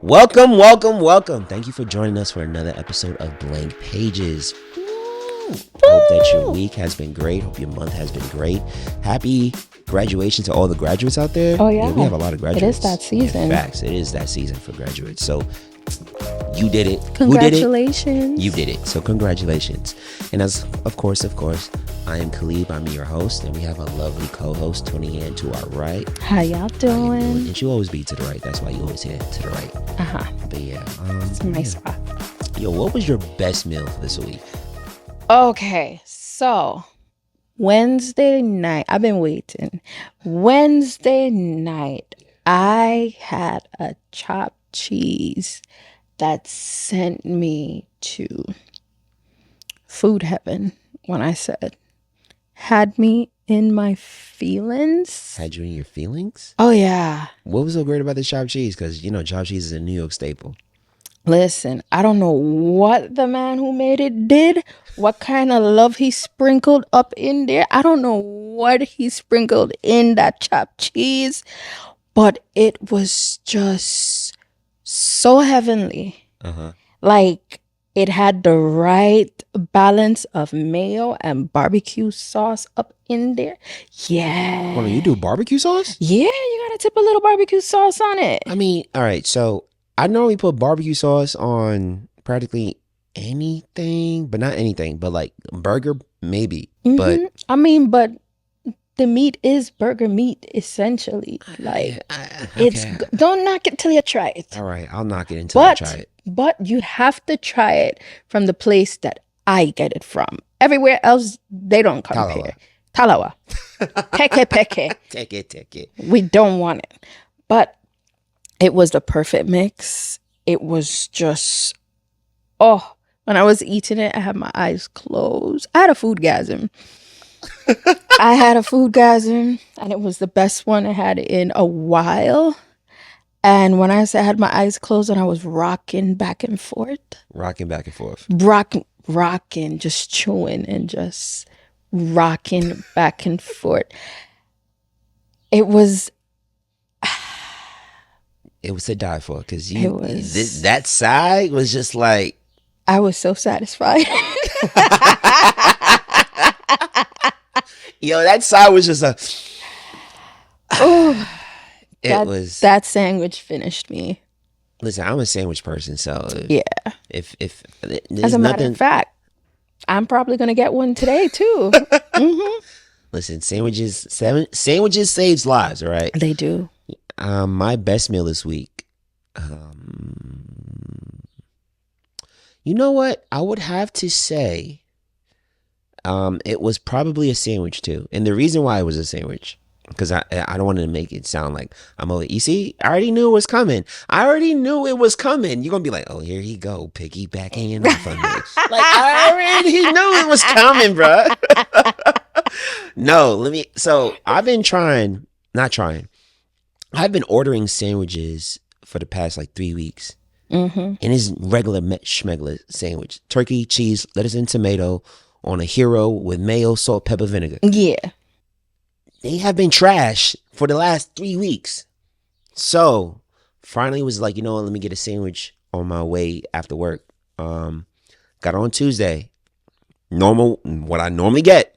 Welcome, welcome, welcome. Thank you for joining us for another episode of Blank Pages. Hope that your week has been great. Hope your month has been great. Happy graduation to all the graduates out there. Oh, yeah. We have a lot of graduates. It is that season. In fact, it is that season for graduates. So you did it. Congratulations. Who did it? You did it. So congratulations. And as of course, I am Khalib. I'm your host, and we have a lovely co-host, Tony Ann, to our right. How y'all doing? And she'll always be to the right. That's why you always hear to the right. But yeah, it's a nice spot. Yo, what was your best meal for this week? Okay, so Wednesday night, I've been waiting. Wednesday night, I had a chopped cheese that sent me to food heaven. When I said, had me in my feelings. Had you in your feelings? Oh, yeah. What was so great about the chopped cheese? Because, chopped cheese is a New York staple. Listen, I don't know what the man who made it did, what kind of love he sprinkled up in there. I don't know what he sprinkled in that chopped cheese, but it was just so heavenly. Like, it had the right balance of mayo and barbecue sauce up in there. Yeah. Hold on, you do barbecue sauce? Yeah, you gotta tip a little barbecue sauce on it. I mean, all right, so I normally put barbecue sauce on practically anything, but not anything, but like burger, maybe. But but the meat is burger meat, essentially. Like, it's don't knock it till you try it. All right, I'll knock it until I try it. But you have to try it from the place that I get it from. Everywhere else, they don't compare. Talawa. Peke. Take it. We don't want it. But it was the perfect mix. It was just, when I was eating it, I had my eyes closed. I had a foodgasm. And it was the best one I had in a while. And when I said I had my eyes closed and I was rocking back and forth. Rocking, just chewing and just rocking back and forth. It was to die for, because that side was just like, I was so satisfied. Yo, that side was just that sandwich finished me. Listen, I'm a sandwich person, so yeah. If as a matter of fact, I'm probably gonna get one today too. Listen, sandwiches saves lives, all right? They do. My best meal this week. You know what? I would have to say, it was probably a sandwich too, and the reason why it was a sandwich, because I don't want to make it sound like I'm over. You see, I already knew it was coming. You're gonna be like, oh, here he go, piggybacking off of me. Like, I already knew it was coming, bro. No, so I've been I've been ordering sandwiches for the past like 3 weeks. And it's regular schmegler sandwich. Turkey, cheese, lettuce, and tomato on a hero with mayo, salt, pepper, vinegar. Yeah. They have been trash for the last 3 weeks. So finally was like, let me get a sandwich on my way after work. Got on Tuesday. What I normally get.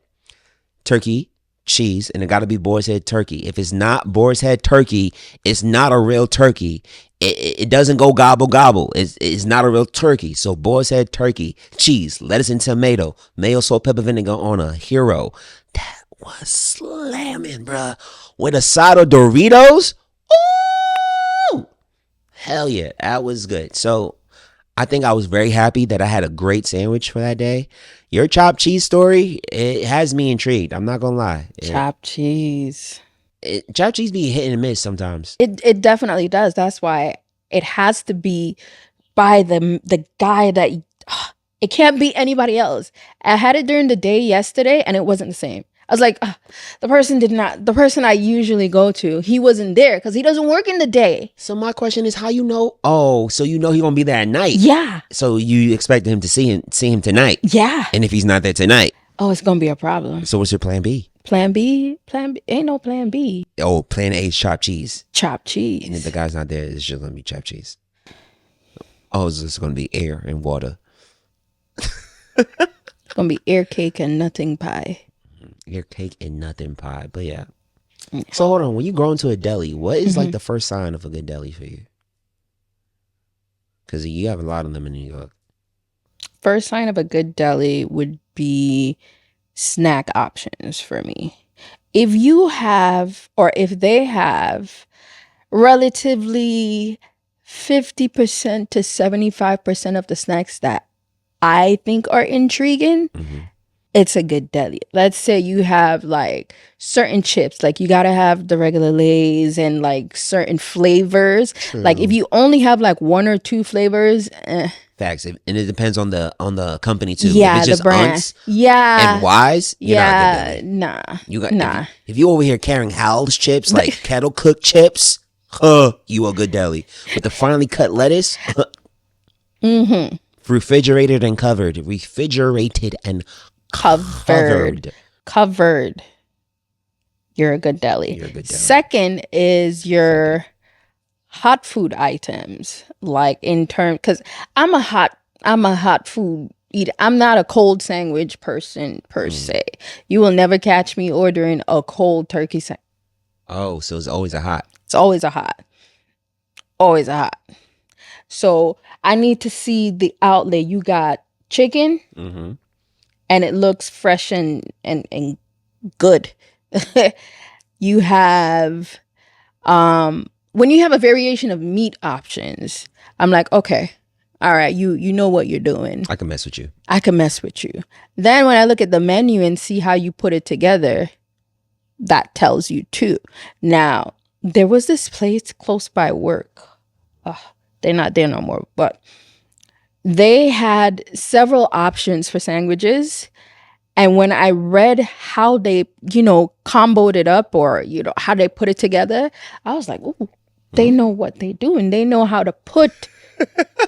Turkey, cheese, and it got to be boar's head turkey. If it's not boar's head turkey, it's not a real turkey. It doesn't go gobble gobble. It's not a real turkey. So boar's head turkey, cheese, lettuce and tomato, mayo, salt, pepper, vinegar on a hero. That was slamming, bruh. With a side of Doritos. Ooh! Hell yeah, that was good. So I think I was very happy that I had a great sandwich for that day. Your chopped cheese story, it has me intrigued. I'm not gonna lie. Chopped cheese. Chopped cheese be hit and miss sometimes. It definitely does. That's why it has to be by the guy that it can't be anybody else. I had it during the day yesterday and it wasn't the same. I was like, the person I usually go to, he wasn't there because he doesn't work in the day. So my question is, how you know? Oh, so you know he gonna be there at night? Yeah. So you expect him to see him tonight? Yeah. And if he's not there tonight? Oh, it's gonna be a problem. So what's your plan B? Plan B? Ain't no plan B. Oh, plan A is chopped cheese. Chopped cheese. And if the guy's not there, it's just gonna be chopped cheese. Oh, it's just gonna be air and water. It's gonna be air cake and nothing pie. Air cake and nothing pie. But yeah. So hold on. When you grow into a deli, what is like the first sign of a good deli for you? Because you have a lot of them in New York. First sign of a good deli would be snack options for me. If you have, or if they have, relatively 50% to 75% of the snacks that I think are intriguing, it's a good deli. Let's say you have like certain chips, like you gotta have the regular Lay's and like certain flavors. True. Like if you only have like one or two flavors, Facts. And it depends on the company too. If yeah, it's the just brand, Unts yeah, and Wise, you're not a good yeah, deli. nah, You got nah. if you over here carrying Hal's chips, like kettle cooked chips, you a good deli. With the finely cut lettuce, refrigerated and covered. Refrigerated and Covered. You're a good deli. You're a good deli. Second is your hot food items, like in terms, because I'm a hot food eater. I'm not a cold sandwich person per se. You will never catch me ordering a cold turkey sandwich. Oh, so it's always a hot. It's always a hot. Always a hot. So I need to see the outlay. You got chicken, and it looks fresh and good. You have when you have a variation of meat options, I'm like, okay, all right, you know what you're doing. I can mess with you. I can mess with you. Then when I look at the menu and see how you put it together, that tells you too. Now, there was this place close by work. They're not there no more, but they had several options for sandwiches. And when I read how they, comboed it up or, how they put it together, I was like, ooh, they know what they do and they know how to put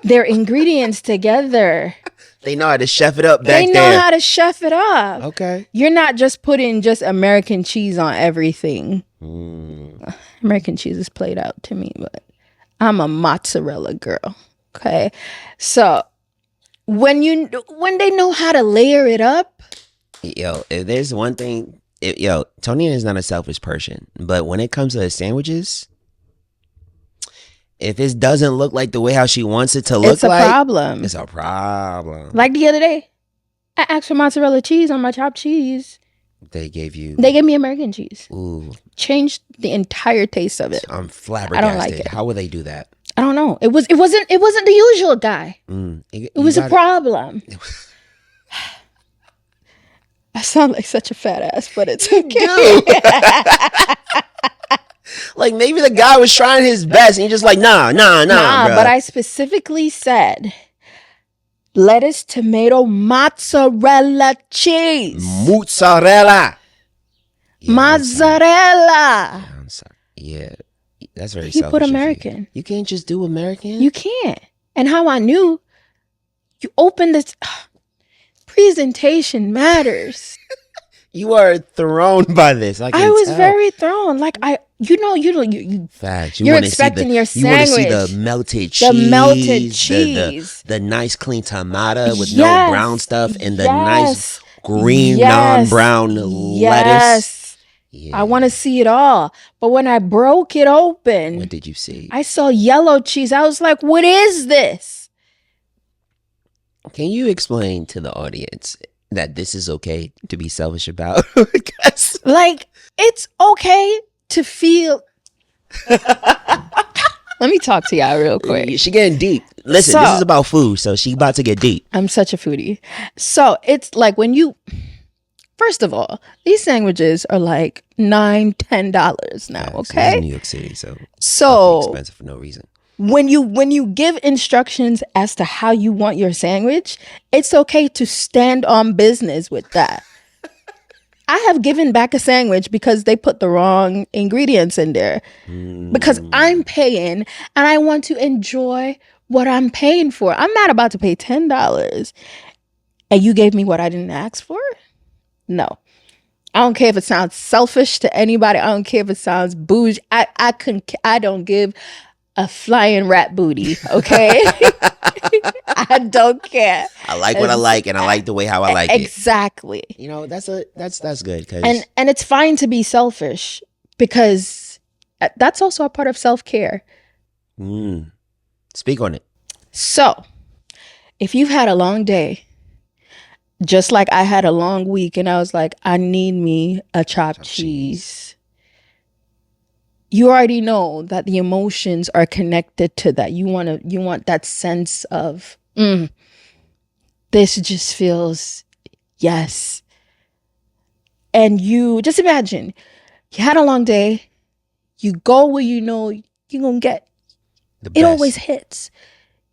their ingredients together. They know how to chef it up back there. They know how to chef it up. Okay. You're not just putting just American cheese on everything. American cheese is played out to me, but I'm a mozzarella girl. Okay. So when they know how to layer it up, yo, if there's one thing, Tony is not a selfish person, but when it comes to the sandwiches, if it doesn't look like the way how she wants it to look, it's a problem. It's a problem. Like the other day, I asked for mozzarella cheese on my chopped cheese. They gave me American cheese. Ooh. Changed the entire taste of it. I'm flabbergasted. I don't like it. How would they do that? I don't know. It wasn't the usual guy. It was a problem. I sound like such a fat ass, but it's okay. Like maybe the guy was trying his best and you're just like, nah, bro. But I specifically said lettuce, tomato, mozzarella cheese. Mozzarella. Yeah, Mozzarella. I'm sorry. Yeah, that's very You selfish. put American. You can't just do American. You can't. And how I knew, you opened this. Presentation matters. You are thrown by this. I was very thrown. Like you. Facts. You're expecting your sandwich. You want to see the melted cheese. The melted cheese. The nice clean tomato with no brown stuff and the nice green non-brown lettuce. Yeah. I want to see it all. But when I broke it open, what did you see? I saw yellow cheese. I was like, what is this? Can you explain to the audience that this is okay to be selfish about? Like, it's okay to feel. Let me talk to y'all real quick. She getting deep. Listen, this is about food, so she about to get deep. I'm such a foodie. So it's like when you, first of all, these sandwiches are like $9-10 now. Okay, it's in New York City, so expensive for no reason. When you give instructions as to how you want your sandwich, it's okay to stand on business with that. I have given back a sandwich because they put the wrong ingredients in there. Because I'm paying and I want to enjoy what I'm paying for. I'm not about to pay $10 and you gave me what I didn't ask for. No. I don't care if it sounds selfish to anybody. I don't care if it sounds bougie. I don't give a flying rat booty, okay? I don't care. I like what I like, and I like the way how I like it. Exactly. You know, that's good And because it's fine to be selfish because that's also a part of self-care. speak on it. So, if you've had a long day, just like I had a long week and I was like, I need me a chopped cheese. You already know that the emotions are connected to that. You want that sense of this just feels yes. And you just imagine you had a long day, you go where you know you're gonna get The it best. always hits.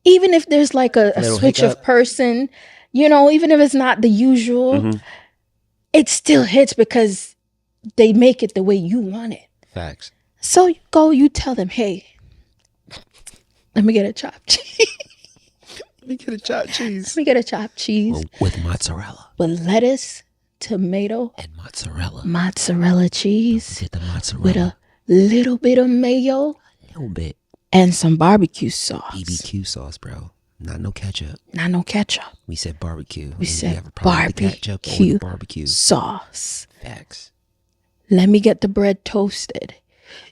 Even if there's like a Little switch hiccup. of person, even if it's not the usual, it still hits because they make it the way you want it. Facts. So you go, you tell them, hey, let me get a chopped cheese. Let me get a chopped cheese. Let me get a chopped cheese With mozzarella. with lettuce, tomato, And mozzarella. mozzarella cheese Get the mozzarella. with a little bit of mayo A little bit. and some barbecue sauce. BBQ sauce, bro. Not no ketchup. Not no ketchup. We said barbecue. We And said you have a problem with the ketchup or the barbecue. sauce. Facts. Let me get the bread toasted.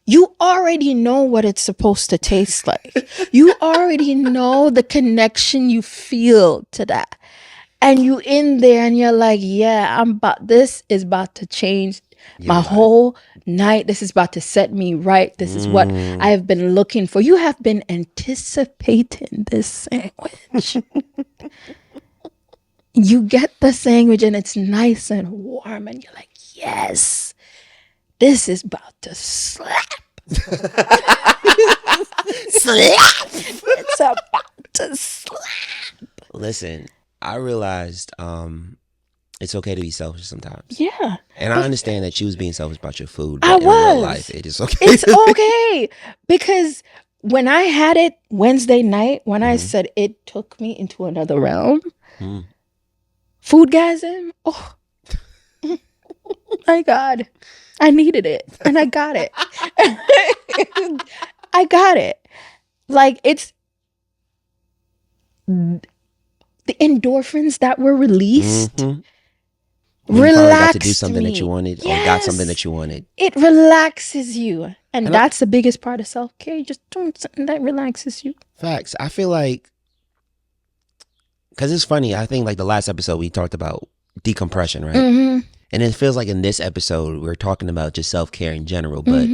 You already know what it's supposed to taste like. You already know the connection you feel to that. And you in there and you're like, yeah, this is about to change my whole night. This is about to set me right. This is what I have been looking for. You have been anticipating this sandwich. You get the sandwich and it's nice and warm and you're like, yes, this is about to slap. Slap. It's about to slap. Listen, I realized it's okay to be selfish sometimes. Yeah. And I understand that you was being selfish about your food, I but in real was. life, it is okay. It's okay. Because when I had it Wednesday night, when I said it took me into another realm, foodgasm, oh my God. I needed it and I got it. I got it. Like it's the endorphins that were released. When you finally Relaxed got to do something me. that you wanted, or got Yes. something that you wanted. It relaxes you. And that's the biggest part of self-care. You just doing something that relaxes you. Facts. I feel like, because it's funny, I think like the last episode we talked about decompression, right? And it feels like in this episode we're talking about just self-care in general, but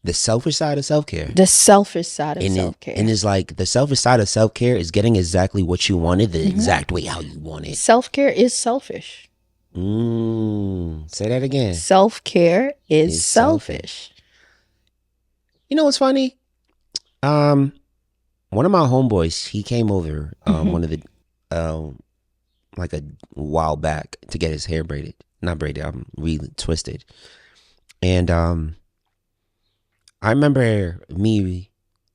the selfish side of self-care. The selfish side of self-care. And it's like the selfish side of self-care is getting exactly what you wanted the exact way how you want it. Self-care is selfish. Say that again. Self-care is selfish. You know what's funny? One of my homeboys, he came over one of the like a while back to get his hair braided. Not braided, I'm really twisted. And I remember me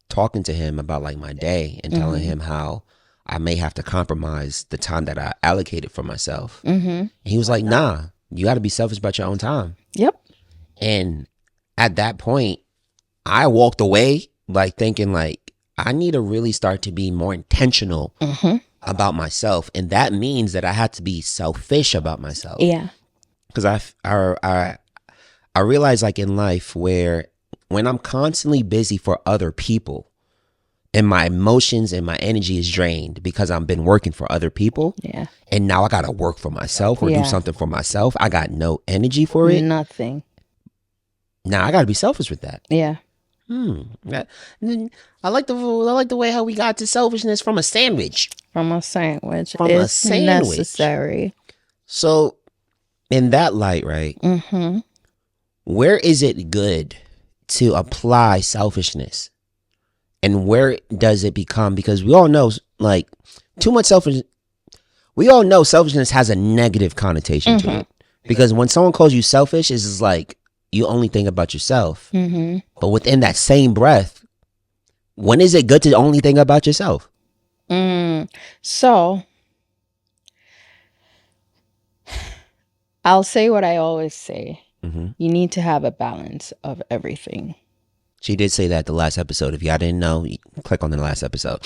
talking to him about like my day and telling him how I may have to compromise the time that I allocated for myself. And he was like, nah, you got to be selfish about your own time. Yep. And at that point, I walked away like thinking like, I need to really start to be more intentional about myself. And that means that I had to be selfish about myself. Yeah. Because I realize like in life where when I'm constantly busy for other people and my emotions and my energy is drained because I've been working for other people. Yeah. And now I got to work for myself or do something for myself. I got no energy for it. Nothing. Now I got to be selfish with that. Yeah. I like the way how we got to selfishness from a sandwich. From a sandwich. From it's a sandwich. necessary. So in that light, right? Where is it good to apply selfishness? And where does it become? Because we all know like too much selfishness. We all know selfishness has a negative connotation to it. Because when someone calls you selfish, it's just like you only think about yourself. But within that same breath, when is it good to only think about yourself? So I'll say what I always say. You need to have a balance of everything. She did say that the last episode. If y'all didn't know, click on the last episode.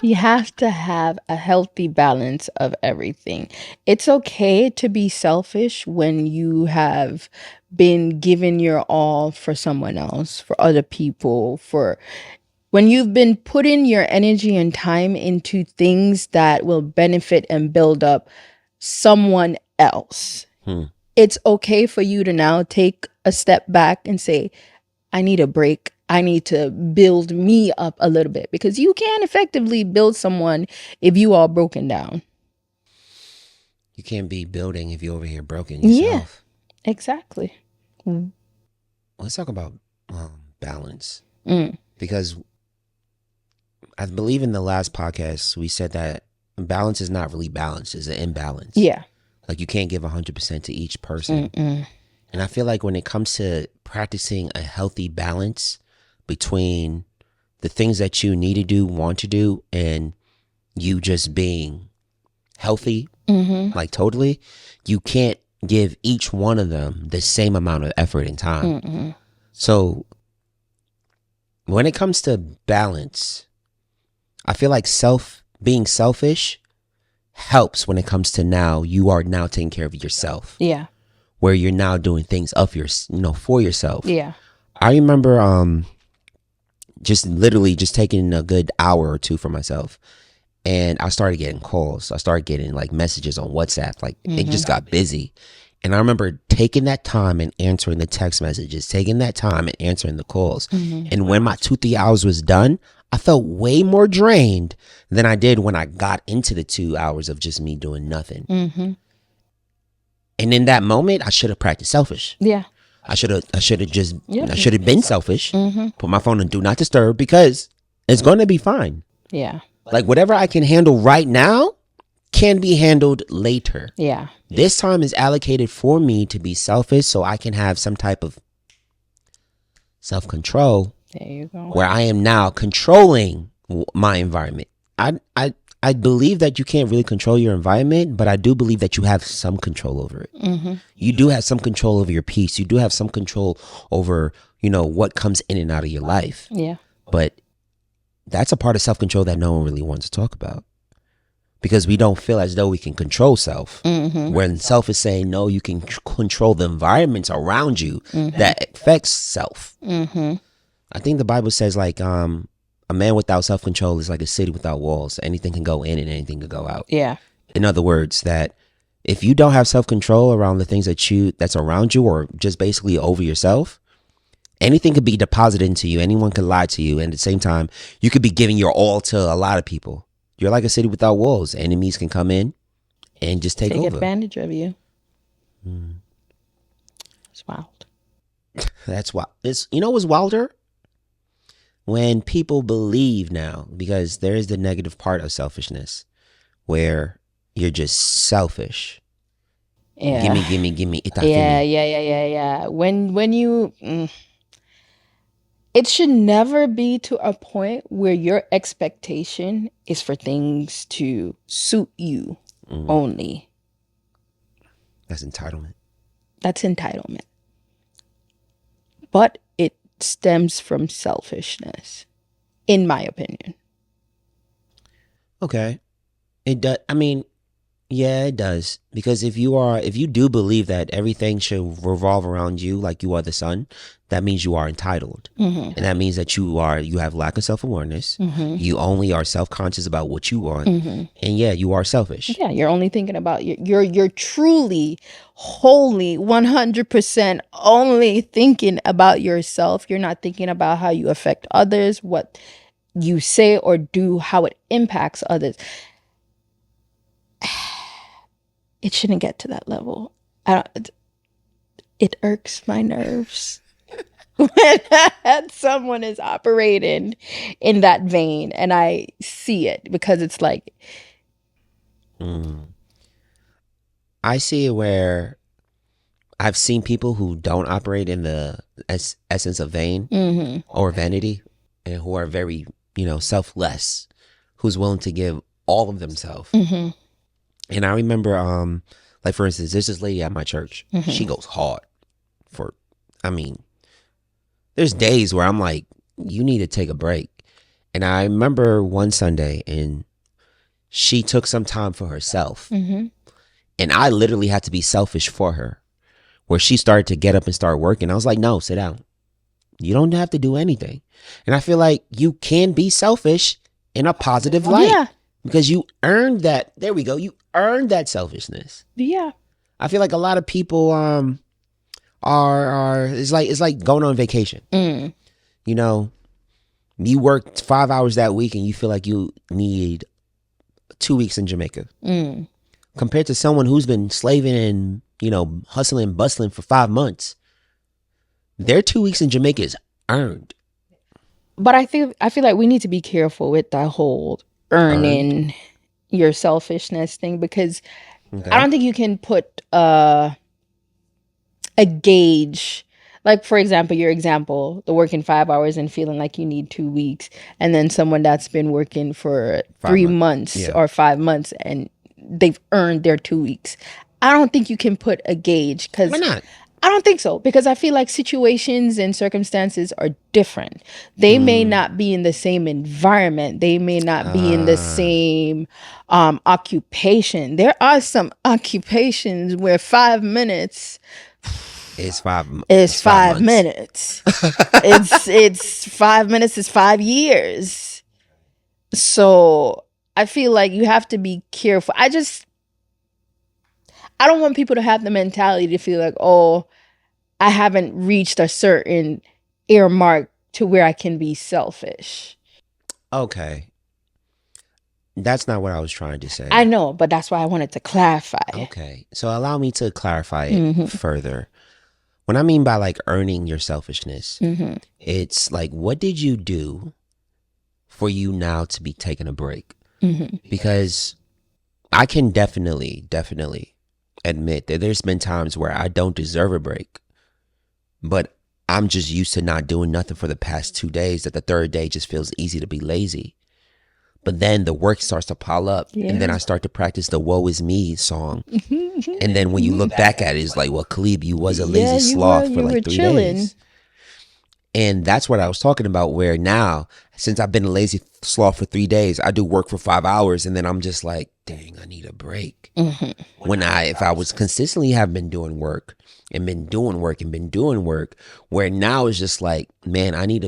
You have to have a healthy balance of everything. It's okay to be selfish when you have been given your all for someone else, for other people, for when you've been putting your energy and time into things that will benefit and build up someone else. It's okay for you to now take a step back and say, I need a break. I need to build me up a little bit, because you can effectively build someone if you are broken down. You can't be building if you're over here broken Yeah, yourself. exactly. Let's talk about balance. Mm. Because I believe in the last podcast, we said that balance is not really balance, it's an imbalance. Yeah. Like you can't give 100% to each person. Mm-mm. And I feel like when it comes to practicing a healthy balance between the things that you need to do, want to do, and you just being healthy, like totally, you can't give each one of them the same amount of effort and time. So when it comes to balance, I feel like being selfish helps when it comes to now you are now taking care of yourself. Yeah. Where you're now doing things for yourself. Yeah. I remember just literally just taking a good hour or two for myself, and I started getting calls. I started getting like messages on WhatsApp. Like it just got busy. And I remember taking that time and answering the text messages, taking that time and answering the calls. And when my 2-3 hours was done, I felt way more drained than I did when I got into the 2 hours of just me doing nothing. And in that moment, I should have practiced selfish. Yeah. I should have Yep. I should have been selfish. Put my phone on do not disturb, because it's going to be fine. Yeah. Like whatever I can handle right now can be handled later. Yeah. This time is allocated for me to be selfish so I can have some type of self-control There you go. where I am now controlling my environment. I believe that you can't really control your environment, but I do believe that you have some control over it. You do have some control over your peace. You do have some control over, what comes in and out of your life. Yeah. But that's a part of self-control that no one really wants to talk about, because we don't feel as though we can control self. When self is saying, no, you can control the environments around you that affects self. I think the Bible says like, a man without self-control is like a city without walls. Anything can go in and anything can go out. Yeah. In other words, that if you don't have self-control around the things that's around you, or just basically over yourself, anything could be deposited into you. Anyone could lie to you. And at the same time, you could be giving your all to a lot of people. You're like a city without walls. Enemies can come in and just take over. Advantage of you. It's wild. That's why what's wilder? When people believe now, because there is the negative part of selfishness where you're just selfish. Yeah. Gimme. Yeah. When you, it should never be to a point where your expectation is for things to suit you only. That's entitlement. That's entitlement. But it stems from selfishness, in my opinion. Okay. It does. I mean, yeah, it does. Because if you do believe that everything should revolve around you, like you are the sun, that means you are entitled. And that means that you have lack of self-awareness. You only are self-conscious about what you want. And yeah, you are selfish. Yeah, you're only thinking about you're truly, wholly, 100% only thinking about yourself. You're not thinking about how you affect others, what you say or do, how it impacts others. It shouldn't get to that level. It irks my nerves when someone is operating in that vein, and I see it, because it's like, I see it where I've seen people who don't operate in the essence of vain or vanity, and who are very, selfless, who's willing to give all of themselves. And I remember, like for instance, there's this lady at my church. She goes hard there's days where I'm like, you need to take a break. And I remember one Sunday, and she took some time for herself. Mm-hmm. And I literally had to be selfish for her, where she started to get up and start working. I was like, no, sit down. You don't have to do anything. And I feel like you can be selfish in a positive light. Yeah. Because you earned that. There we go. You earned that selfishness. Yeah. I feel like a lot of people are it's like going on vacation. Mm. You know, you worked 5 hours that week and you feel like you need 2 weeks in Jamaica. Mm. Compared to someone who's been slaving and, you know, hustling and bustling for 5 months. Their 2 weeks in Jamaica is earned. But I feel like we need to be careful with that whole earning your selfishness thing, because I don't think you can put a gauge. Like, for example, your example, the working 5 hours and feeling like you need 2 weeks, and then someone that's been working for 3 months or 5 months and they've earned their 2 weeks. I don't think you can put a gauge, because Why not? I don't think so, because I feel like situations and circumstances are different. They may not be in the same environment. They may not be in the same occupation. There are some occupations where 5 minutes It's 5 is 5 months. minutes. it's 5 minutes is 5 years. So I feel like you have to be careful. I don't want people to have the mentality to feel like, oh, I haven't reached a certain earmark to where I can be selfish. Okay. That's not what I was trying to say. I know, but that's why I wanted to clarify. Okay. So allow me to clarify it further. What I mean by like earning your selfishness, it's like, what did you do for you now to be taking a break? Because I can definitely admit that there's been times where I don't deserve a break, but I'm just used to not doing nothing for the past 2 days, that the third day just feels easy to be lazy. But then the work starts to pile up, and then I start to practice the woe is me song. And then when you look back at it, it's like, well, Khalib, you was a lazy sloth for like 3 days. And that's what I was talking about, where now, since I've been a lazy sloth for 3 days, I do work for 5 hours, and then I'm just like, dang, I need a break. If I was consistently have been doing work, where now it's just like, man, I need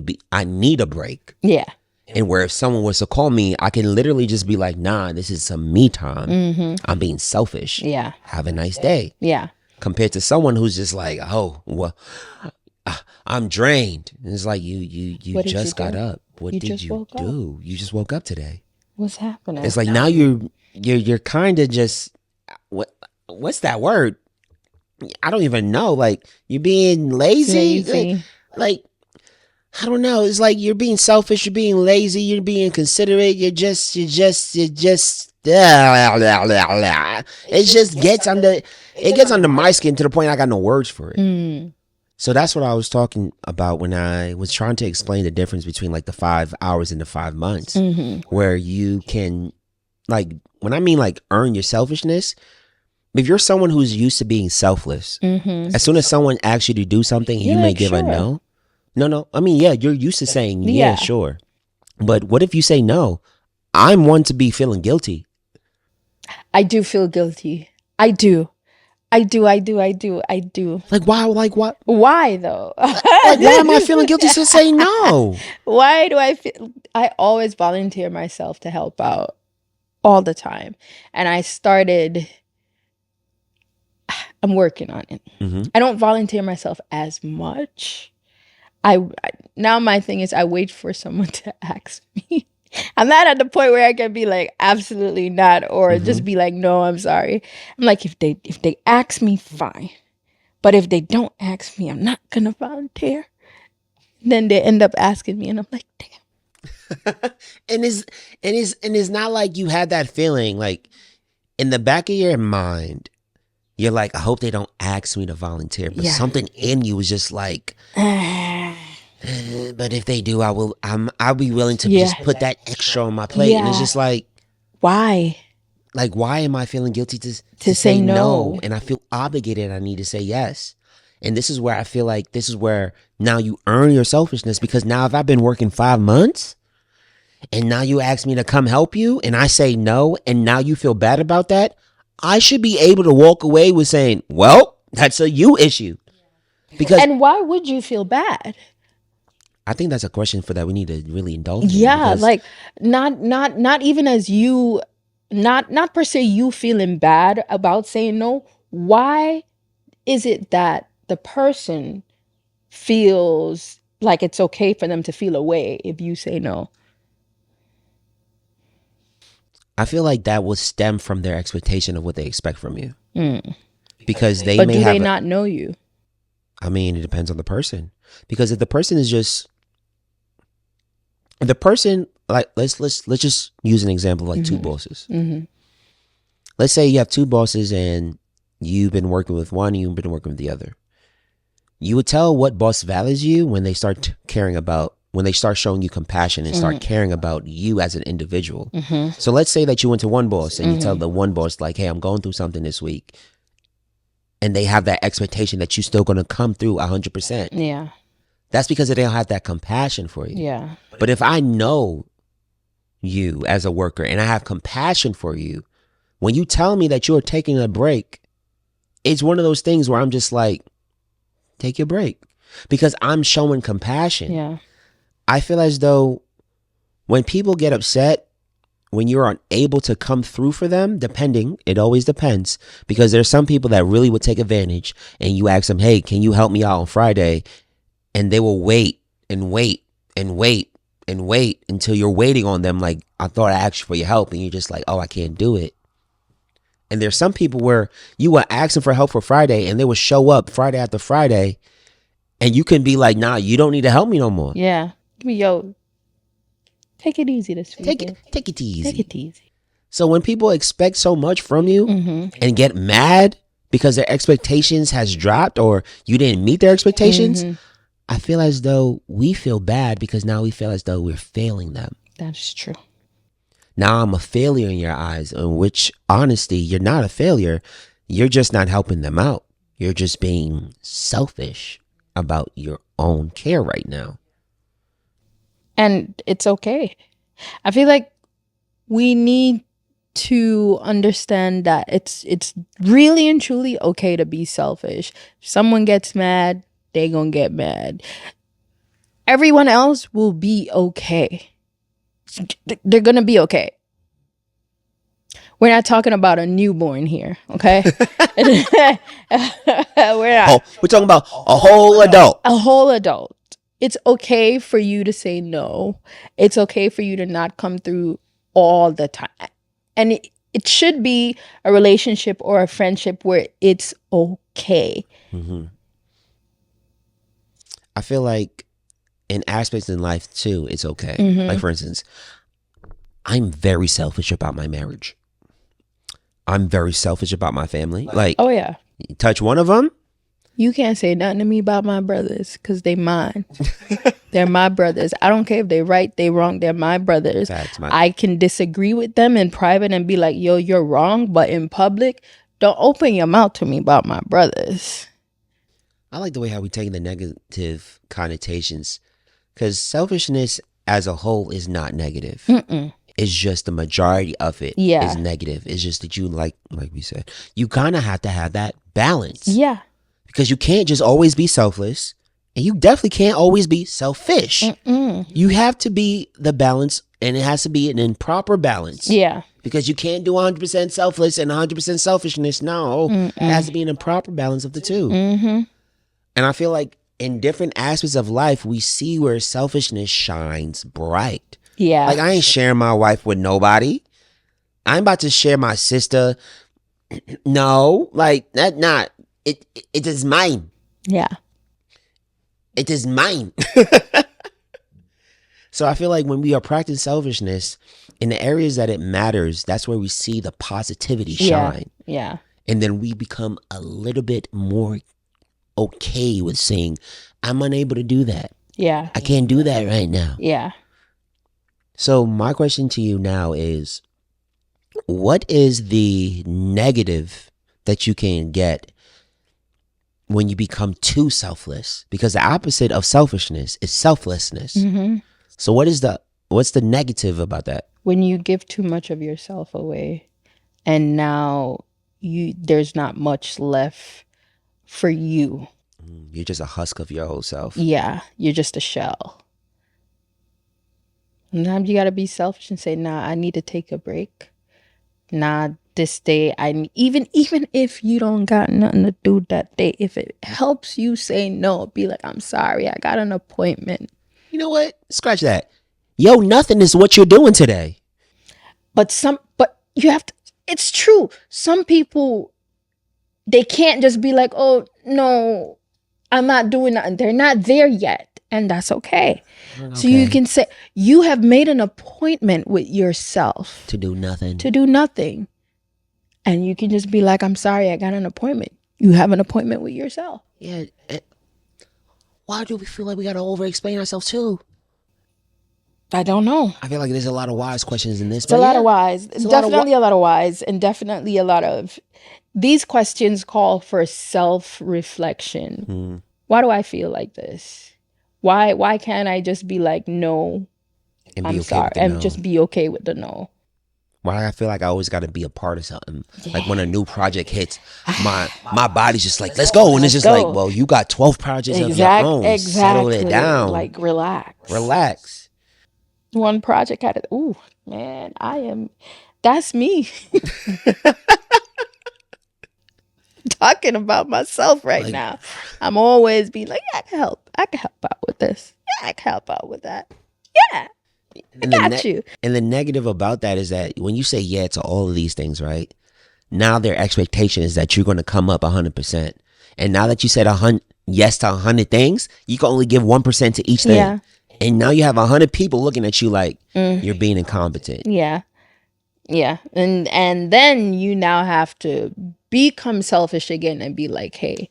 a break. Yeah. And where if someone was to call me, I can literally just be like, nah, this is some me time. I'm being selfish. Yeah. Have a nice day. Yeah. Compared to someone who's just like, oh, well, I'm drained. And it's like, you just got up. What did you do? You just woke up today. What's happening? It's like, now you're kind of just, what's that word? I don't even know. Like, you're being lazy. Like, I don't know. It's like you're being selfish. You're being lazy. You're being considerate. It just gets under my skin to the point I got no words for it. So that's what I was talking about when I was trying to explain the difference between like the 5 hours and the 5 months, where you can, like, when I mean like earn your selfishness, if you're someone who's used to being selfless, as soon as someone asks you to do something, you may give a no. No. I mean, yeah, you're used to saying, yeah, sure. But what if you say no? I'm one to be feeling guilty. I do feel guilty. I do. Like, why? Like what? Why though? Like, why am I feeling guilty to say no? Why do I feel? I always volunteer myself to help out all the time. And I'm working on it. I don't volunteer myself as much. Now my thing is I wait for someone to ask me. I'm not at the point where I can be like, absolutely not, or just be like, no, I'm sorry. I'm like, if they ask me, fine. But if they don't ask me, I'm not gonna volunteer. Then they end up asking me, and I'm like, damn. and it's not like you had that feeling, like, in the back of your mind, you're like, I hope they don't ask me to volunteer. But something in you was just like, but if they do, I'll be willing to just put that extra on my plate. And it's just like, why? Like, why am I feeling guilty to say no? And I feel obligated. I need to say yes. And this is where I feel like this is where now you earn your selfishness, because now if I've been working 5 months and now you ask me to come help you and I say no, and now you feel bad about that, I should be able to walk away with saying, well, that's a you issue. Because And why would you feel bad? I think that's a question for that we need to really indulge in. Yeah, because like not even as you, not per se you feeling bad about saying no. Why is it that the person feels like it's okay for them to feel away if you say no? I feel like that will stem from their expectation of what they expect from you. Mm. Because they But may do have they not know you? I mean, it depends on the person. Because if the person is just the person, like let's just use an example of like two bosses. Mm-hmm. Let's say you have two bosses and you've been working with one and you've been working with the other. You would tell what boss values you when they start caring about, when they start showing you compassion and start caring about you as an individual. So let's say that you went to one boss and you tell the one boss like, hey, I'm going through something this week. And they have that expectation that you're still going to come through 100%. Yeah. That's because they don't have that compassion for you. Yeah. But if I know you as a worker and I have compassion for you, when you tell me that you're taking a break, it's one of those things where I'm just like, take your break, because I'm showing compassion. Yeah. I feel as though when people get upset, when you're unable to come through for them, it always depends, because there's some people that really would take advantage and you ask them, hey, can you help me out on Friday? And they will wait and wait and wait and wait until you're waiting on them. Like, I thought I asked you for your help, and you're just like, oh, I can't do it. And there's some people where you will ask them for help for Friday and they will show up Friday after Friday, and you can be like, nah, you don't need to help me no more. Yeah. Give me, yo, take it easy this week. Take it easy. Take it easy. So when people expect so much from you and get mad because their expectations has dropped or you didn't meet their expectations, I feel as though we feel bad, because now we feel as though we're failing them. That's true. Now I'm a failure in your eyes, in which honesty, you're not a failure. You're just not helping them out. You're just being selfish about your own care right now. And it's okay. I feel like we need to understand that it's really and truly okay to be selfish. If someone gets mad, they gonna get mad. Everyone else will be okay. They're gonna be okay. We're not talking about a newborn here, okay? We're not. We're talking about a whole adult. A whole adult. It's okay for you to say no. It's okay for you to not come through all the time. And it should be a relationship or a friendship where it's okay. I feel like in aspects in life too, it's okay. Like, for instance, I'm very selfish about my marriage. I'm very selfish about my family. Like, Oh, yeah. touch one of them, You can't say nothing to me about my brothers because they mine. They're my brothers. I don't care if they right, they wrong. They're my brothers. I can disagree with them in private and be like, yo, you're wrong. But in public, don't open your mouth to me about my brothers. I like the way how we take the negative connotations, because selfishness as a whole is not negative. It's just the majority of it is negative. It's just that you, like we said, you kind of have to have that balance. Yeah. Because you can't just always be selfless, and you definitely can't always be selfish. You have to be the balance, and it has to be an improper balance. Yeah. Because you can't do 100% selfless and 100% selfishness. No, it has to be an improper balance of the two. And I feel like in different aspects of life, we see where selfishness shines bright. Yeah. Like, I ain't sharing my wife with nobody. I'm about to share my sister. No, like, that not. It is mine. Yeah. It is mine. So I feel like when we are practicing selfishness in the areas that it matters, that's where we see the positivity shine. Yeah. And then we become a little bit more okay with saying, I'm unable to do that. Yeah. I can't do that right now. Yeah. So my question to you now is, what is the negative that you can get when you become too selfless, because the opposite of selfishness is selflessness. So what's the negative about that? When you give too much of yourself away, and now there's not much left for you. You're just a husk of your whole self. Yeah, you're just a shell. Sometimes you gotta be selfish and say, nah, I need to take a break. Nah, this day even if you don't got nothing to do that day, if it helps you say no, be like, I'm sorry, I got an appointment. You know what? Scratch that. Yo, nothing is what you're doing today. But you have to, it's true. Some people, they can't just be like, oh no, I'm not doing nothing. They're not there yet. And that's okay. So you can say, you have made an appointment with yourself. To do nothing. And you can just be like, I'm sorry, I got an appointment. You have an appointment with yourself. Yeah. Why do we feel like we got to over-explain ourselves too? I don't know. I feel like there's a lot of wise questions in this. It's a lot of whys. Definitely a lot of whys. And definitely a lot of... These questions call for self-reflection. Why do I feel like this? Why can't I just be like, no, I'm sorry, and just be okay with the no? Why I feel like I always got to be a part of something. Yeah. Like when a new project hits, my body's just like, let's go. And it's just like, well, you got 12 projects of your own. Settle it down. Like, relax. One project at it. Ooh, man, that's me. Talking about myself right now. I'm always being like, yeah, I can help out with this. Yeah, I can help out with that. Yeah, I got you. And the negative about that is that when you say yeah to all of these things, right? Now their expectation is that you're going to come up 100%. And now that you said yes to 100 things, you can only give 1% to each thing. Yeah. And now you have 100 people looking at you like you're being incompetent. Yeah. Yeah. And then you now have to become selfish again and be like, hey,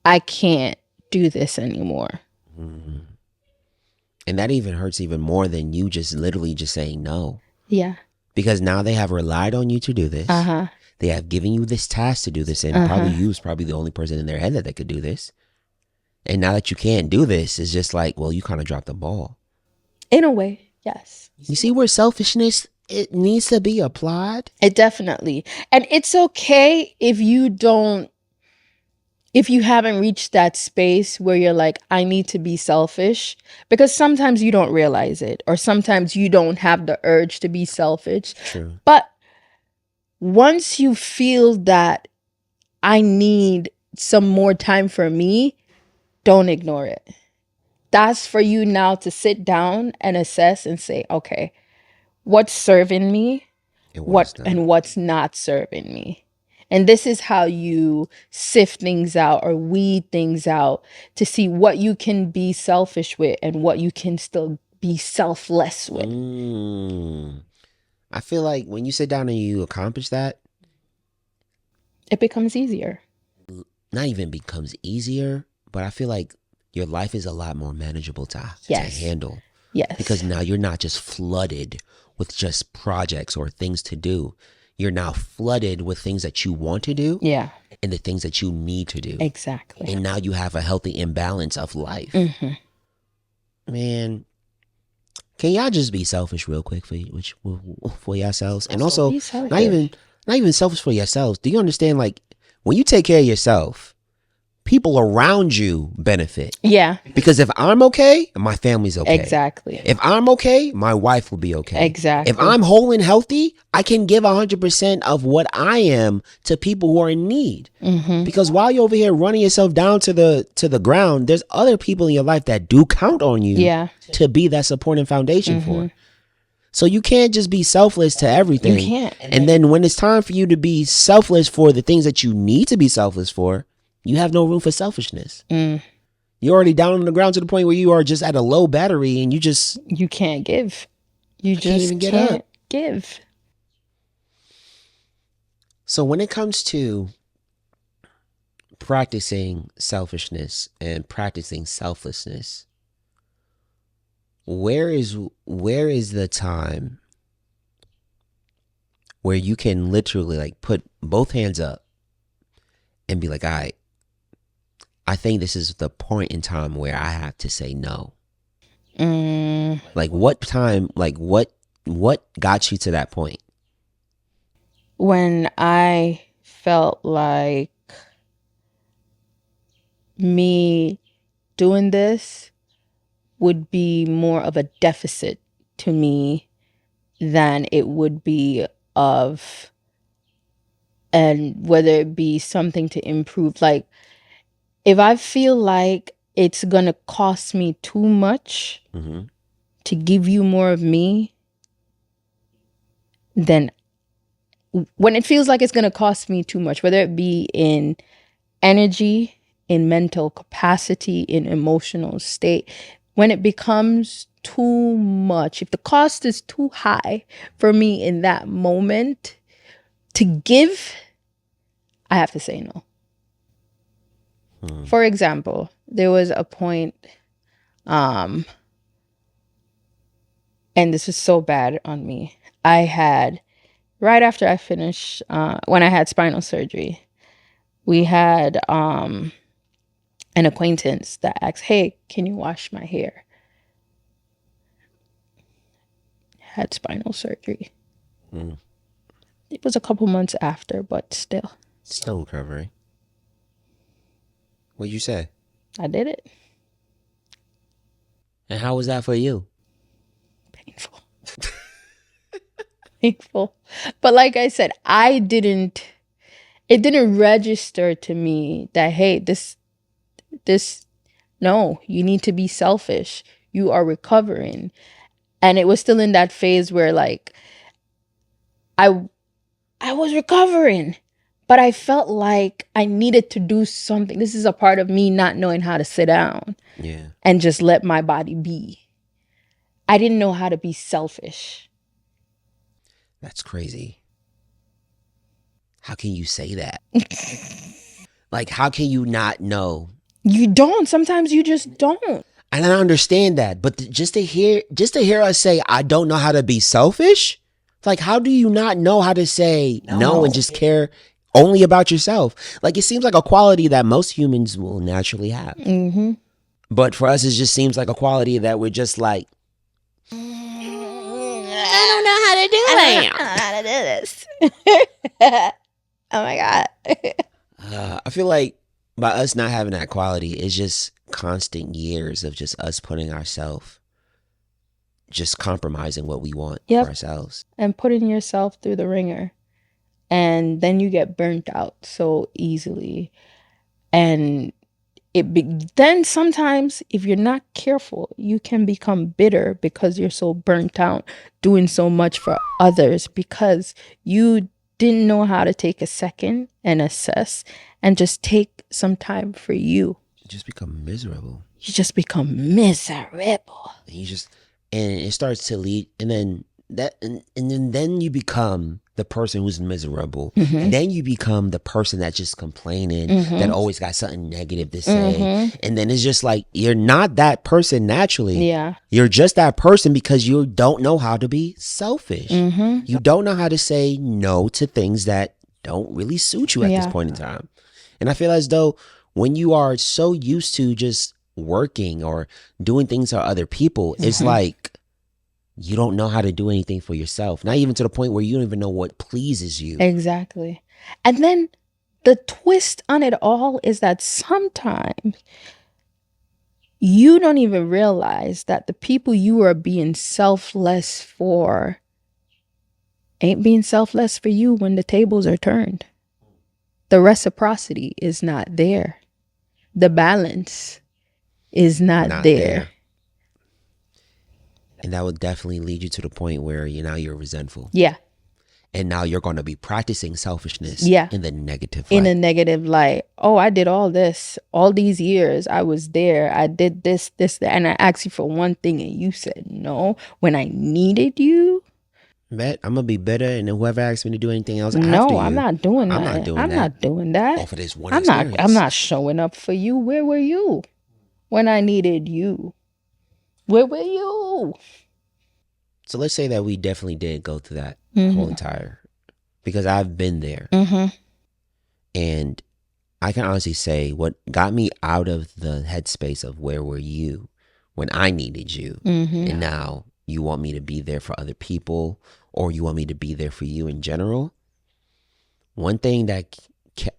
I can't do this anymore. And that even hurts even more than you just literally just saying no. Yeah. Because now they have relied on you to do this. They have given you this task to do this. And probably you was probably the only person in their head that they could do this. And now that you can't do this, it's just like, well, you kind of dropped the ball. In a way, yes. You see where selfishness, it needs to be applied? It definitely. And it's okay if you haven't reached that space where you're like, I need to be selfish, because sometimes you don't realize it, or sometimes you don't have the urge to be selfish. True. But once you feel that I need some more time for me, don't ignore it. That's for you now to sit down and assess and say, okay, what's serving me? What's not serving me? And this is how you sift things out or weed things out to see what you can be selfish with and what you can still be selfless with. I feel like when you sit down and you accomplish that, it becomes easier. Not even becomes easier, but I feel like your life is a lot more manageable to handle. Yes. Because now you're not just flooded with just projects or things to do. You're now flooded with things that you want to do. Yeah. And the things that you need to do. Exactly. And now you have a healthy imbalance of life. Man, can y'all just be selfish real quick for yourselves? And also, not even selfish for yourselves. Do you understand, like, when you take care of yourself, people around you benefit. Yeah. Because if I'm okay, my family's okay. Exactly. If I'm okay, my wife will be okay. Exactly. If I'm whole and healthy, I can give 100% of what I am to people who are in need. Because while you're over here running yourself down to the ground, there's other people in your life that do count on you to be that supporting foundation for. So you can't just be selfless to everything. You can't. And then when it's time for you to be selfless for the things that you need to be selfless for, you have no room for selfishness. You're already down on the ground to the point where you are just at a low battery and you can't give. You just can't even get up. Give. So when it comes to practicing selfishness and practicing selflessness, where is the time where you can literally like put both hands up and be like, all right, I think this is the point in time where I have to say no. Mm, Like what time, like what got you to that point? when I felt like me doing this would be more of a deficit to me than it would be of, and whether it be something to improve. Like, if I feel like it's gonna cost me too much Mm-hmm. to give you more of me, then when it feels like it's gonna cost me too much, whether it be in energy, in mental capacity, in emotional state, when it becomes too much, if the cost is too high for me in that moment to give, I have to say no. For example, there was a point, and this was so bad on me. I had, right after I finished, when I had spinal surgery, we had an acquaintance that asked, "Hey, can you wash my hair?" Had spinal surgery. Mm. It was a couple months after, but still, Still recovering. What'd you say? I did it. And how was that for you? Painful. Painful. But like I said, it didn't register to me that, hey, no, you need to be selfish. You are recovering. And it was still in that phase where, like, I was recovering, but I felt like I needed to do something. This is a part of me not knowing how to sit down Yeah. and just let my body be. I didn't know how to be selfish. That's crazy. How can you say that? Like, how can you not know? You don't. Sometimes you just don't. And I understand that, but just to hear us say, I don't know how to be selfish. Like, how do you not know how to say no and just care only about yourself? Like, it seems like a quality that most humans will naturally have. Mm-hmm. But for us, it just seems like a quality that we're just like, I don't know how to do I don't know how to do this. Oh my God. I feel like by us not having that quality, it's just constant years of just us putting ourselves, just compromising what we want Yep. for ourselves. And putting yourself through the ringer. And then you get burnt out so easily. And then sometimes, if you're not careful, you can become bitter because you're so burnt out doing so much for others, because you didn't know how to take a second and assess and just take some time for you. You just become miserable. You just become miserable. And it starts to lead, and then then you become the person who's miserable. Mm-hmm. And then you become the person that's just complaining, Mm-hmm. that always got something negative to say. Mm-hmm. And then it's just like, you're not that person naturally. Yeah. You're just that person because you don't know how to be selfish. Mm-hmm. You don't know how to say no to things that don't really suit you at this point in time. And I feel as though when you are so used to just working or doing things for other people, it's like you don't know how to do anything for yourself. Not even to the point where you don't even know what pleases you. Exactly. And then the twist on it all is that sometimes you don't even realize that the people you are being selfless for ain't being selfless for you when the tables are turned. The reciprocity is not there. The balance is not there. And that would definitely lead you to the point where you're resentful. Yeah. And now you're going to be practicing selfishness in the negative light. In a negative light. Oh, I did all this. All these years I was there. I did this, that. And I asked you for one thing and you said no when I needed you. Bet I'm going to be better, and then whoever asks me to do anything else after you. No, I'm not doing that. I'm not doing I'm that. not doing that. Off of this one experience. I'm not showing up for you. Where were you when I needed you? Where were you? So let's say that we definitely did go through that whole entire, because I've been there. Mm-hmm. And I can honestly say what got me out of the headspace of where were you when I needed you, and now you want me to be there for other people, or you want me to be there for you in general. One thing that,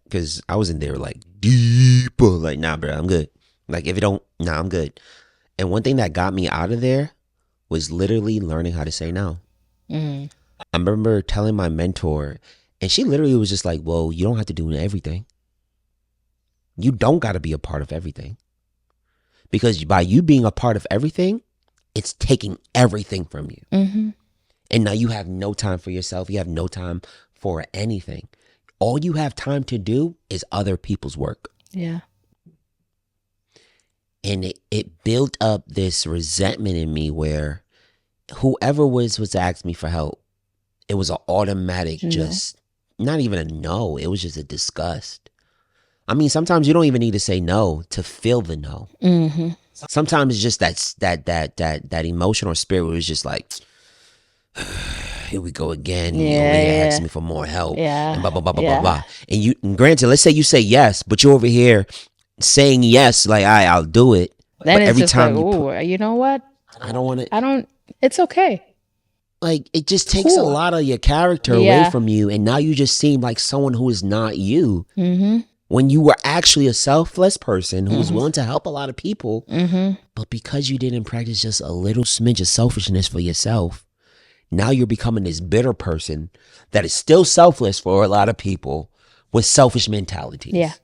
because I was in there like deeper, like, nah, bro, I'm good. Like, if it don't, nah, I'm good. And one thing that got me out of there was literally learning how to say no. Mm. I remember telling my mentor, and she literally was just like, well, you don't have to do everything. You don't got to be a part of everything. Because by you being a part of everything, it's taking everything from you. Mm-hmm. And now you have no time for yourself. You have no time for anything. All you have time to do is other people's work. Yeah. And it built up this resentment in me where whoever was to ask me for help, it was an automatic, just not even a no. It was just a disgust. I mean, sometimes you don't even need to say no to feel the no. Mm-hmm. Sometimes it's just that emotion or spirit where it's just like, here we go again. Yeah, Over here yeah. asking me for more help. Yeah, And blah, blah, blah, blah, yeah. blah, blah. And granted, let's say you say yes, but you're over here saying yes, like, I'll do it. Then But it's every just time like, you oh, you know what? I don't want to, I don't. It's okay. like, it just takes a Cool. lot of your character away Yeah. from you. And now you just seem like someone who is not you. Mm-hmm. When you were actually a selfless person who was willing to help a lot of people. Mm-hmm. But because you didn't practice just a little smidge of selfishness for yourself, now you're becoming this bitter person that is still selfless for a lot of people with selfish mentalities. Yeah.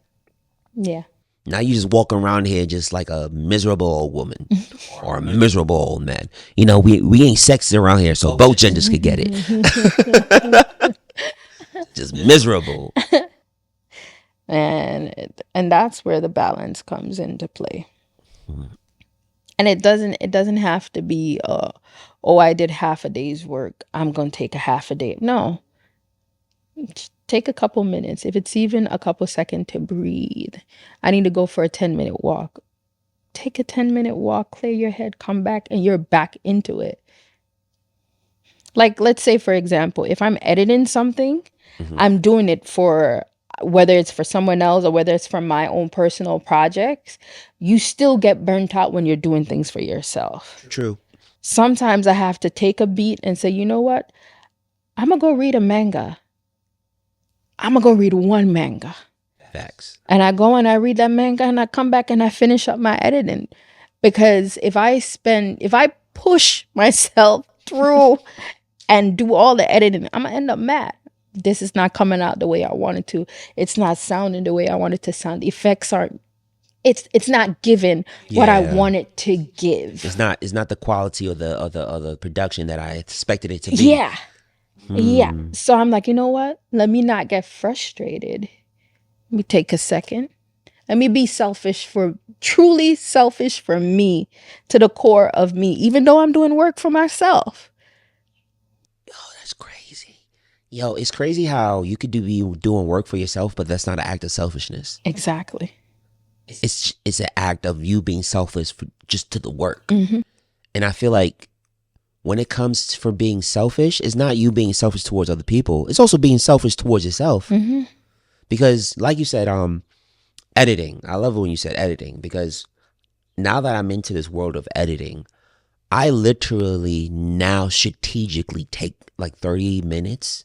Yeah. Now you just walk around here just like a miserable old woman or a miserable old man. You know, we ain't sexist around here, so both genders could get it. Just miserable. And that's where the balance comes into play. And it doesn't have to be oh, I did half a day's work, I'm gonna take a half a day. No, just take a couple minutes, if it's even a couple seconds, to breathe. I need to go for a 10-minute walk. Take a 10-minute walk, clear your head, come back, and you're back into it. Like, let's say, for example, if I'm editing something, I'm doing it for, whether it's for someone else or whether it's for my own personal projects, you still get burnt out when you're doing things for yourself. True. Sometimes I have to take a beat and say, you know what? I'm going to go read a manga. I'm going to go read one manga. Facts. And I go and I read that manga and I come back and I finish up my editing. Because if I push myself through and do all the editing, I'm going to end up mad. This is not coming out the way I wanted to. It's not sounding the way I wanted to sound. The effects aren't, it's not giving what I want it to give. It's not the quality or the production that I expected it to be. Yeah. Yeah. So I'm like, you know what? Let me not get frustrated. Let me take a second. Let me be truly selfish for me, to the core of me, even though I'm doing work for myself. Oh, that's crazy. Yo, it's crazy how you could be doing work for yourself, but that's not an act of selfishness. Exactly. It's an act of you being selfless for just to the work. And I feel like when it comes for being selfish, it's not you being selfish towards other people. It's also being selfish towards yourself. Because like you said, editing. I love it when you said editing, because now that I'm into this world of editing, I literally now strategically take like 30 minutes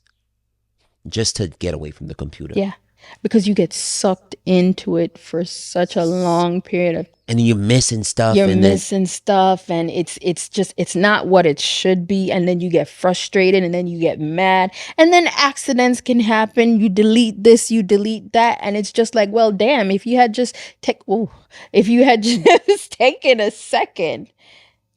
just to get away from the computer. Yeah. Because you get sucked into it for such a long period of time. And then you're missing stuff. You're missing stuff, and it's not what it should be. And then you get frustrated, and then you get mad, and then accidents can happen. You delete this, you delete that, and it's just like, well, damn, if you had just taken a second,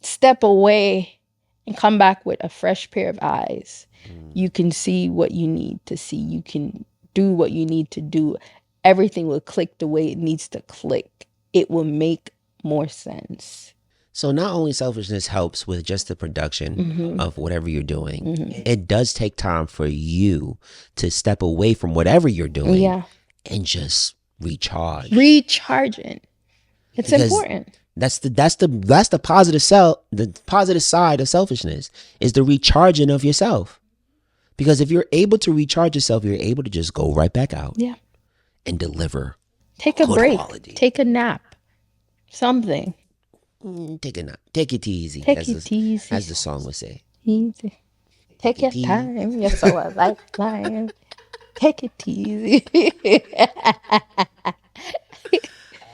step away, and come back with a fresh pair of eyes, you can see what you need to see. You can do what you need to do. Everything will click the way it needs to click. It will make more sense. So not only selfishness helps with just the production of whatever you're doing, it does take time for you to step away from whatever you're doing and just recharge. Recharging. It's important. That's the positive side of selfishness, is the recharging of yourself. Because if you're able to recharge yourself, you're able to just go right back out and deliver Take a Good break. quality. Take a nap. Something. Take a nap. Take it easy. Take it easy. As the song would say. Easy. Take your it easy. time. You're so a lifeline. Take it easy.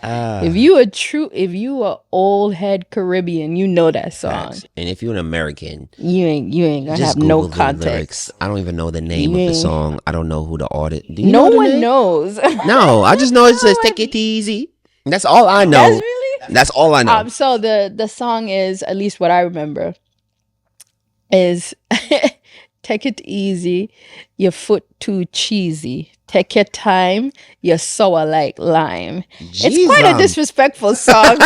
If you a old head Caribbean, you know that song. Facts. And if you're an American, You ain't gonna just have no Google the context. lyrics. I don't even know the name of the song. I don't know who the artist. No one knows. No, I just know it says "Take it easy." That's all I know. That's really. That's all I know. So the song is, at least what I remember, is take it easy. Your foot too cheesy. Take your time. You're sour like lime. It's quite a disrespectful song.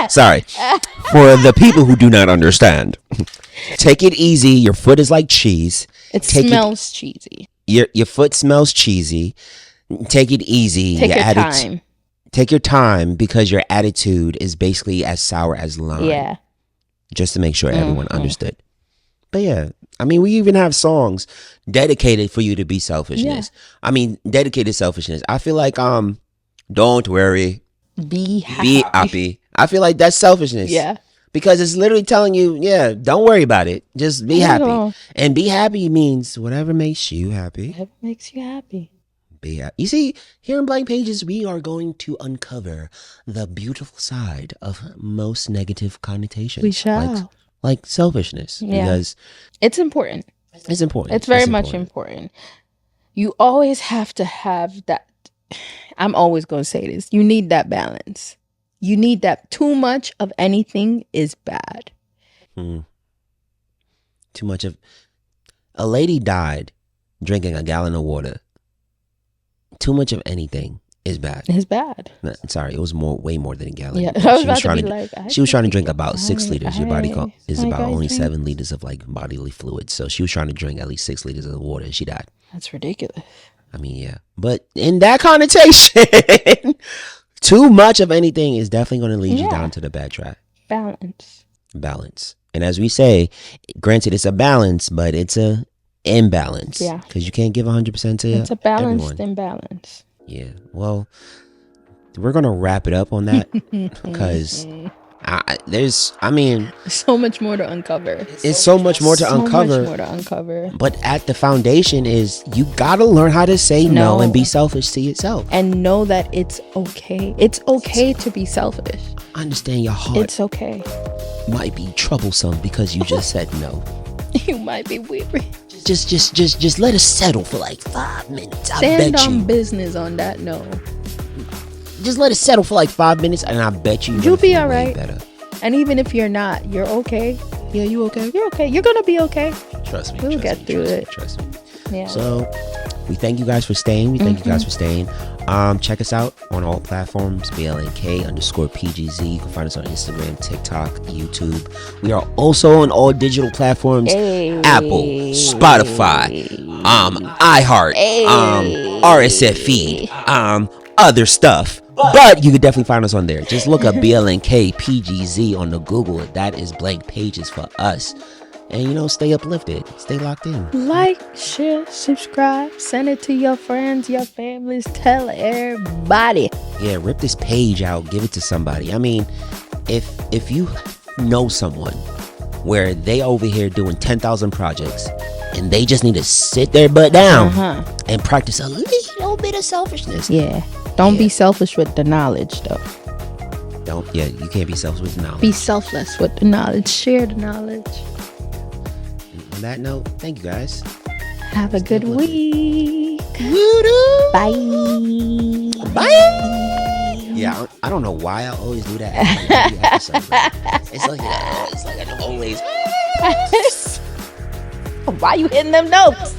Sorry. For the people who do not understand, take it easy. Your foot is like cheese. It smells cheesy. Your foot smells cheesy. Take it easy. Take your time. Take your time because your attitude is basically as sour as lime. Yeah. Just to make sure everyone understood. But yeah, I mean, we even have songs dedicated for you to be selfishness. Yeah. I mean, dedicated selfishness. I feel like, don't worry. Be happy. Be happy. I feel like that's selfishness. Yeah. Because it's literally telling you, yeah, don't worry about it. Just be happy. And be happy means whatever makes you happy. Whatever makes you happy. Be happy. You see, here in Blank Pages, we are going to uncover the beautiful side of most negative connotations. We shall. Like selfishness. Yeah. Because it's important. It's important. It's very much important. You always have to have that. I'm always going to say this. You need that balance. You need that. Too much of anything is bad. Too much of. A lady died drinking a gallon of water. Too much of anything is bad. It's bad. No, sorry, it was way more than a gallon. Yeah, she was trying to drink about 6 liters. Your body is about only 7 liters of like bodily fluids. So she was trying to drink at least 6 liters of water and she died. That's ridiculous. I mean, yeah. But in that connotation, too much of anything is definitely going to lead you down to the bad track. Balance. And as we say, granted, it's a balance, but it's a imbalance. Yeah. Because you can't give 100% to It's a balanced imbalance. Yeah. Well, we're going to wrap it up on that because there's so much more to uncover. It's so much more to uncover. But at the foundation is you got to learn how to say no and be selfish to yourself. And know that it's okay. It's okay to be selfish. Understand your heart. It's okay. Might be troublesome because you just said no. You might be weary. Just let us settle for like 5 minutes. Stand on business on that no. Just let it settle for like 5 minutes, and I bet you'll be all right. Better. And even if you're not, you're okay. Yeah, you okay? You're okay. You're gonna be okay. Trust me. We'll get through it. Trust me. Yeah. So we thank you guys for staying. We thank you guys for staying. Check us out on all platforms, BLNK_PGZ. You can find us on Instagram, TikTok, YouTube. We are also on all digital platforms. Apple, Spotify, iHeart, RSF feed, other stuff. But you can definitely find us on there. Just look up BLNK_PGZ on the Google. That is Blank Pages for us. And, stay uplifted. Stay locked in. Like, share, subscribe. Send it to your friends, your families. Tell everybody. Yeah, rip this page out. Give it to somebody. I mean, if you know someone where they over here doing 10,000 projects and they just need to sit their butt down and practice a little bit of selfishness. Yeah. Don't be selfish with the knowledge, though. You can't be selfish with the knowledge. Be selfless with the knowledge. Share the knowledge. On that note, thank you guys. Have a good week. Woo-doo. Bye. Yeah, I don't know why I always do that. It's like I always. Why you hitting them notes?